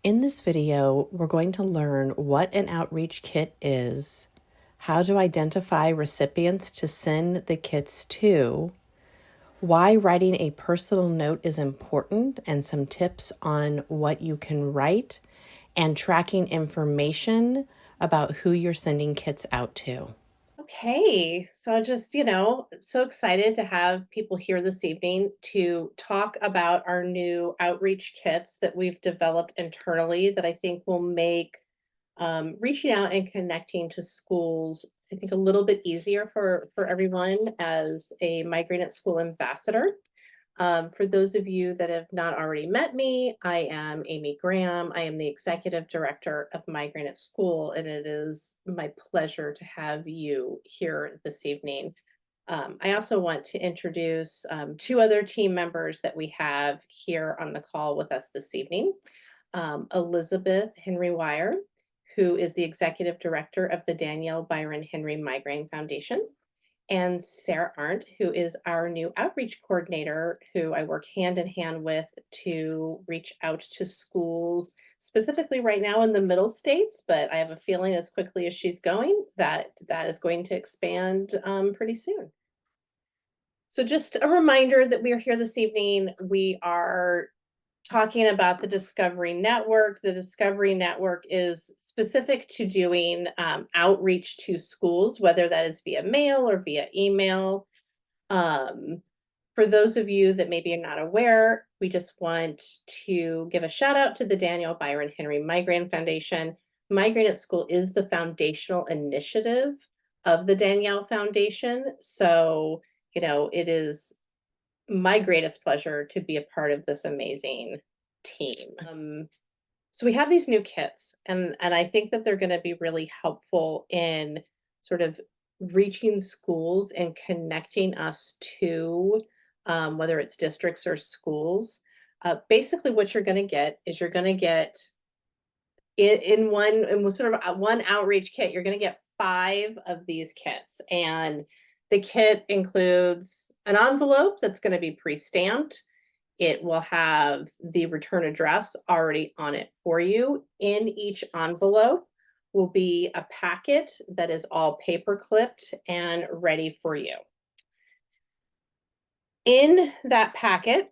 In this video, we're going to learn what an outreach kit is, how to identify recipients to send the kits to, why writing a personal note is important, and some tips on what you can write, and tracking information about who you're sending kits out to. Okay, so just, so excited to have people here this evening to talk about our new outreach kits that we've developed internally that I think will make reaching out and connecting to schools, I think, a little bit easier for everyone as a Migraine at School ambassador. For those of you that have not already met me, I am Amy Graham. I am the Executive Director of Migraine at School, and it is my pleasure to have you here this evening. I also want to introduce two other team members that we have here on the call with us this evening. Elizabeth Henry Wire, who is the Executive Director of the Danielle Byron Henry Migraine Foundation, and Sarah Arndt, who is our new outreach coordinator, who I work hand in hand with to reach out to schools, specifically right now in the middle states, but I have a feeling as quickly as she's going that that is going to expand pretty soon. So just a reminder that we are here this evening. We are talking about the Discovery Network. The Discovery Network is specific to doing outreach to schools, whether that is via mail or via email. For those of you that maybe are not aware, we just want to give a shout out to the Danielle Byron Henry Migraine Foundation. Migraine at School is the foundational initiative of the Danielle Foundation. So, it is my greatest pleasure to be a part of this amazing team. So we have these new kits, and I think that they're going to be really helpful in sort of reaching schools and connecting us to whether it's districts or schools. Basically, what you're going to get is you're going to get in sort of one outreach kit. You're going to get 5 of these kits, and the kit includes an envelope that's going to be pre-stamped. It will have the return address already on it for you. In each envelope will be a packet that is all paper clipped and ready for you. In that packet,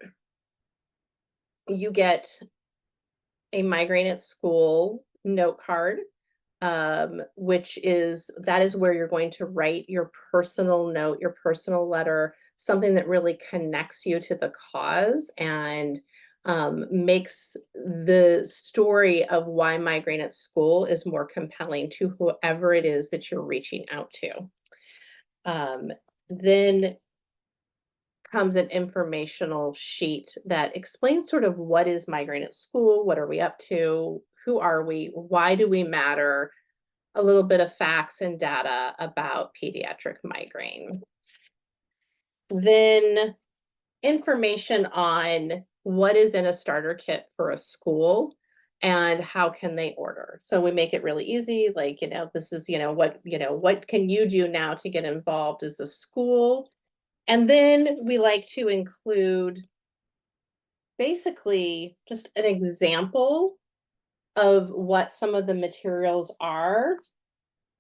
you get a Migraine at School note card, which is where you're going to write your personal note, your personal letter, something that really connects you to the cause and makes the story of why Migraine at School is more compelling to whoever it is that you're reaching out to. Then comes an informational sheet that explains sort of what is Migraine at School, what are we up to, who are we, why do we matter, a little bit of facts and data about pediatric migraine. Then information on what is in a starter kit for a school and how can they order. So we make it really easy, like, this is, what can you do now to get involved as a school? And then we like to include basically just an example of what some of the materials are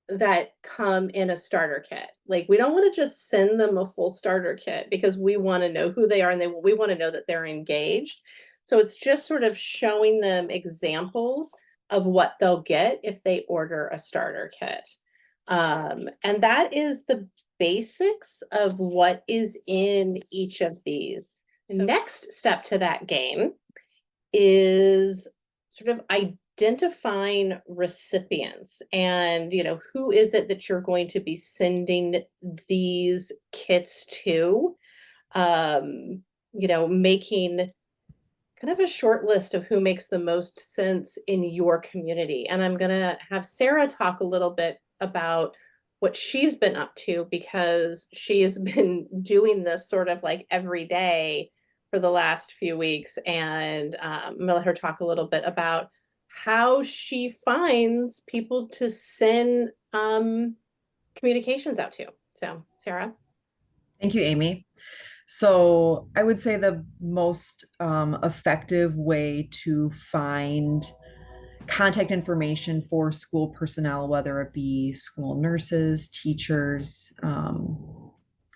that come in a starter kit. Like, we don't want to just send them a full starter kit because we want to know who they are and we want to know that they're engaged. So it's just sort of showing them examples of what they'll get if they order a starter kit. And that is the basics of what is in each of these. The next step to that game is sort of identifying recipients and who is it that you're going to be sending these kits to, making kind of a short list of who makes the most sense in your community. And I'm going to have Sarah talk a little bit about what she's been up to, because she has been doing this sort of like every day for the last few weeks. And I'm going to let her talk a little bit about how she finds people to send communications out to. So, Sarah. Thank you, Amy. So I would say the most effective way to find contact information for school personnel, whether it be school nurses, teachers, and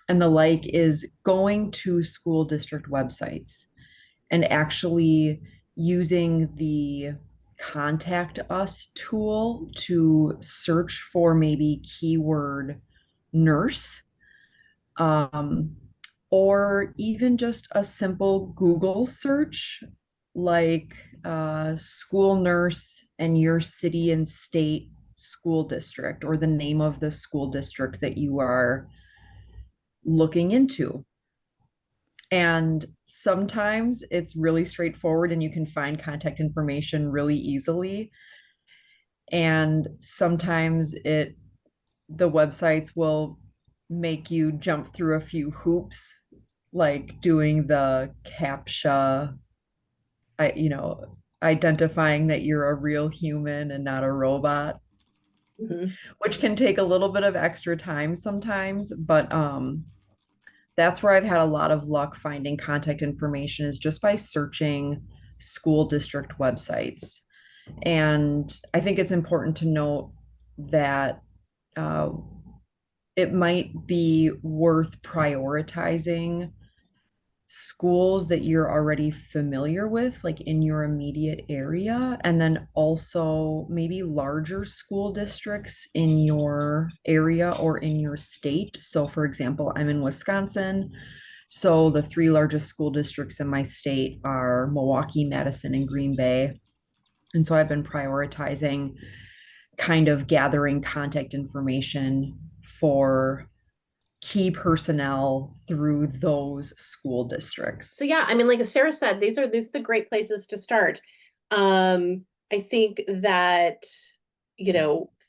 the like, is going to school district websites and actually using the contact us tool to search for maybe keyword nurse, um, or even just a simple Google search like school nurse and your city and state school district, or the name of the school district that you are looking into. And sometimes it's really straightforward and you can find contact information really easily. And sometimes the websites will make you jump through a few hoops, like doing the CAPTCHA, identifying that you're a real human and not a robot, Mhm. which can take a little bit of extra time sometimes. But that's where I've had a lot of luck finding contact information, is just by searching school district websites. And I think it's important to note that uh, it might be worth prioritizing schools that you're already familiar with, like in your immediate area, and then also maybe larger school districts in your area or in your state. So, for example, I'm in Wisconsin. So, the three largest school districts in my state are Milwaukee, Madison, and Green Bay. And so I've been prioritizing kind of gathering contact information for key personnel through those school districts. So yeah, I mean, like as Sarah said, these are the great places to start. I think that,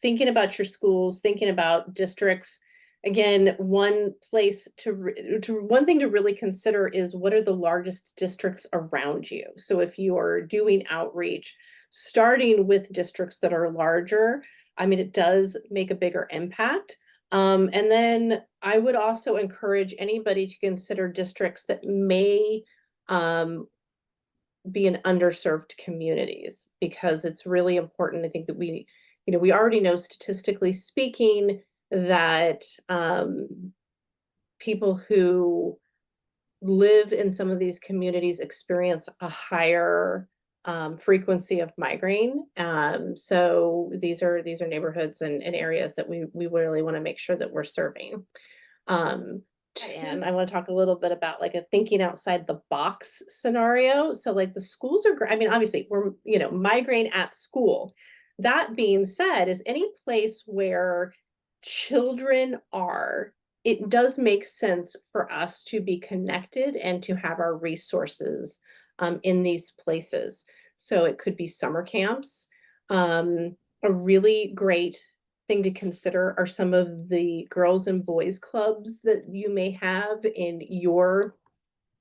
thinking about your schools, thinking about districts, again, one thing to really consider is what are the largest districts around you. So if you are doing outreach, starting with districts that are larger, I mean, it does make a bigger impact. And then I would also encourage anybody to consider districts that may um, be in underserved communities, because it's really important. I think that we already know, statistically speaking, that people who live in some of these communities experience a higher frequency of migraine. So these are neighborhoods and areas that we really want to make sure that we're serving. Um, and I want to talk a little bit about like a thinking outside the box scenario. So like the schools are great. I mean, obviously we're, migraine at school. That being said, is any place where children are, it does make sense for us to be connected and to have our resources in these places. So it could be summer camps. A really great thing to consider are some of the girls and boys clubs that you may have in your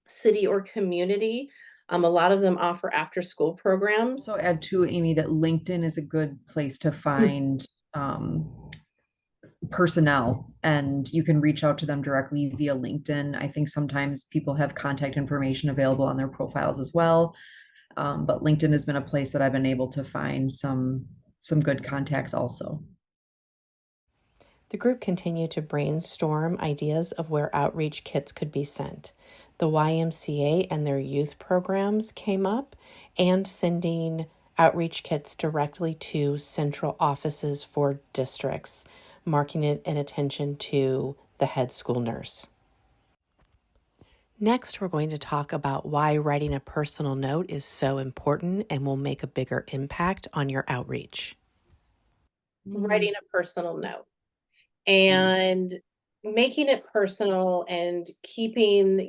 city or community. A lot of them offer after school programs. Also, add to Amy that LinkedIn is a good place to find personnel, and you can reach out to them directly via LinkedIn. I think sometimes people have contact information available on their profiles as well. But LinkedIn has been a place that I've been able to find some good contacts also. The group continued to brainstorm ideas of where outreach kits could be sent. The YMCA and their youth programs came up, and sending outreach kits directly to central offices for districts, marking it an attention to the head school nurse. Next, we're going to talk about why writing a personal note is so important and will make a bigger impact on your outreach. Writing a personal note and making it personal and keeping,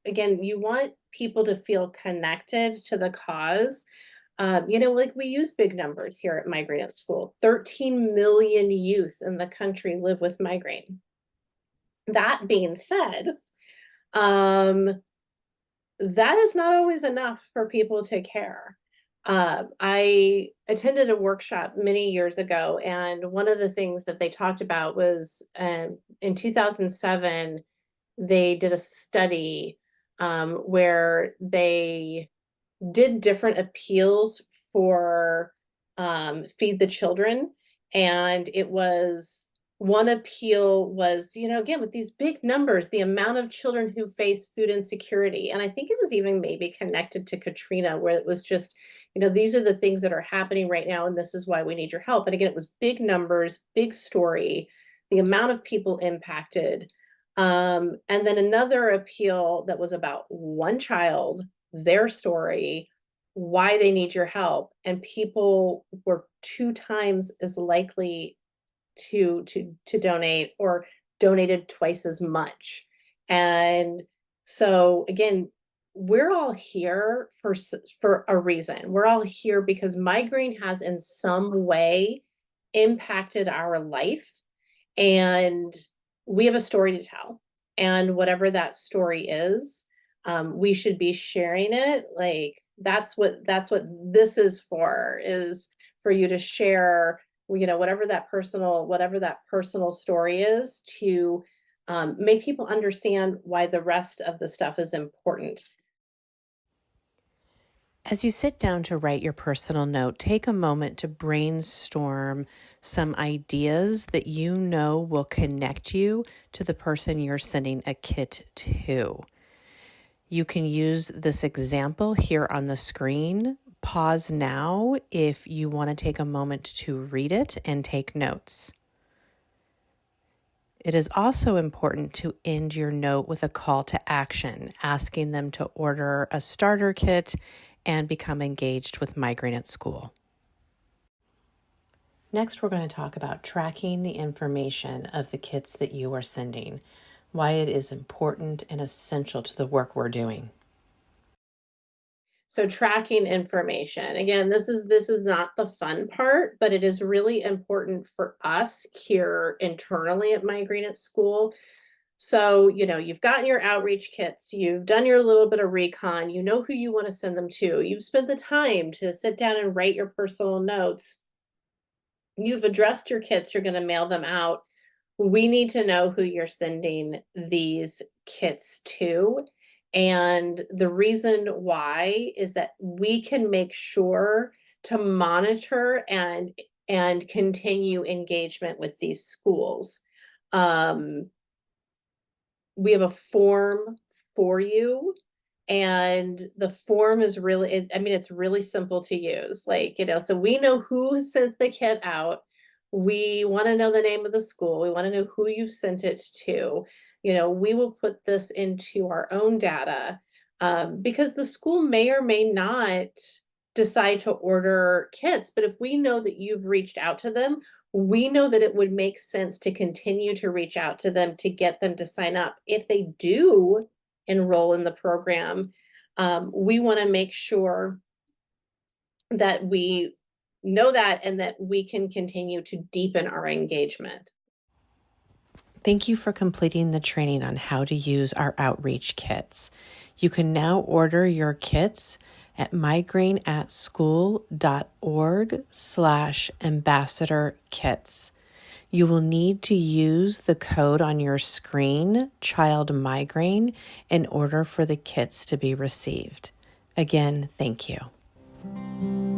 again, you want people to feel connected to the cause. Like we use big numbers here at Migraine at School. 13 million youth in the country live with migraine. That being said, um, that is not always enough for people to care. I attended a workshop many years ago, and one of the things that they talked about was in 2007, they did a study where they did different appeals for Feed the Children. And it was one appeal was, again, with these big numbers, the amount of children who face food insecurity. And I think it was even maybe connected to Katrina, where it was just, these are the things that are happening right now, and this is why we need your help. And again, it was big numbers, big story, the amount of people impacted. And then another appeal that was about one child, their story, why they need your help, and people were 2 times as likely to donate, or donated twice as much. And so again, we're all here for a reason. We're all here because migraine has in some way impacted our life, and we have a story to tell. And whatever that story is, we should be sharing it. Like that's what this is for you to share, whatever that personal story is, to make people understand why the rest of the stuff is important. As you sit down to write your personal note, take a moment to brainstorm some ideas that you know will connect you to the person you're sending a kit to. You can use this example here on the screen. Pause now if you want to take a moment to read it and take notes. It is also important to end your note with a call to action, asking them to order a starter kit and become engaged with Migraine at School. Next, we're going to talk about tracking the information of the kits that you are sending, why it is important and essential to the work we're doing. So tracking information. Again, this is not the fun part, but it is really important for us here internally at Migraine at School. So, you've gotten your outreach kits, you've done your little bit of recon, you know who you want to send them to, you've spent the time to sit down and write your personal notes, you've addressed your kits, you're going to mail them out. We need to know who you're sending these kits to. And the reason why is that we can make sure to monitor and continue engagement with these schools. We have a form for you, and the form is really, I mean, it's really simple to use. Like, so we know who sent the kit out. We want to know the name of the school. We want to know who you've sent it to. We will put this into our own data, because the school may or may not decide to order kits. But if we know that you've reached out to them, we know that it would make sense to continue to reach out to them to get them to sign up. If they do enroll in the program, we want to make sure that we know that and that we can continue to deepen our engagement. Thank you for completing the training on how to use our outreach kits. You can now order your kits at migraineatschool.org/ambassador kits. You will need to use the code on your screen, Child Migraine, in order for the kits to be received. Again, thank you.